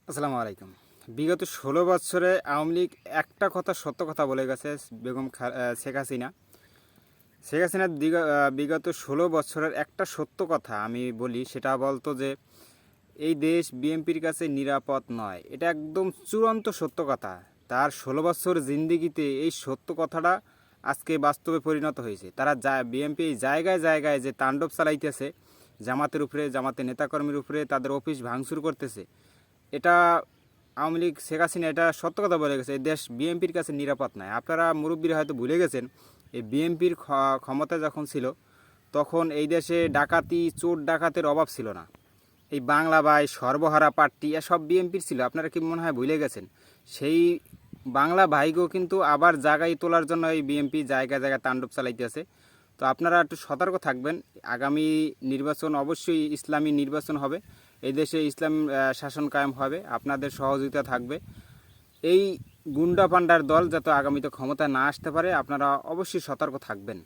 আসসালামু আলাইকুম। বিগত ১৬ বছরে আওয়ামী লীগ একটা কথা সত্য কথা বলে গেছে শেখ হাসিনা। শেখ হাসিনার বিগত ১৬ বছরের একটা সত্য কথা আমি বলি, সেটা বলতো যে এই দেশ বিএনপির কাছে নিরাপদ নয়। এটা একদম চূড়ান্ত সত্য কথা। তার ১৬ বছর জিন্দেগিতে এই সত্য কথাটা আজকে বাস্তবে পরিণত হয়েছে। তারা বিএনপি জায়গায় জায়গায় যে তাণ্ডব চালাইতেছে, জামাতের উপরে, জামাতের নেতাকর্মীর উপরে, তাদের অফিস ভাঙচুর করতেছে, এটা আওয়ামী লীগ শেখ হাসিনা এটা সত্য কথা বলে গেছে। এই দেশ বিএনপির কাছে নিরাপদ নয়। আপনারা মুরব্বীরা হয়তো ভুলে গেছেন, এই বিএনপির ক্ষমতা যখন ছিল তখন এই দেশে ডাকাতি, চোর ডাকাতের অভাব ছিল না। এই বাংলা ভাই, সর্বহারা পার্টি এসব বিএনপির ছিল। আপনারা কি মনে হয় ভুলে গেছেন? সেই বাংলা ভাইকেও কিন্তু আবার জায়গায় তোলার জন্য এই বিএনপি জায়গায় জায়গায় তাণ্ডব চালাইতেছে। তো আপনারা একটু সতর্ক থাকবেন। আগামী নির্বাচন অবশ্যই ইসলামী নির্বাচন হবে। এই দেশে ইসলাম শাসন কায়েম হবে, আপনাদের সহযোগিতা থাকবে। এই গুন্ডা পান্ডার দল যাতে আগামীতে ক্ষমতায় না আসতে পারে, আপনারা অবশ্যই সতর্ক থাকবেন।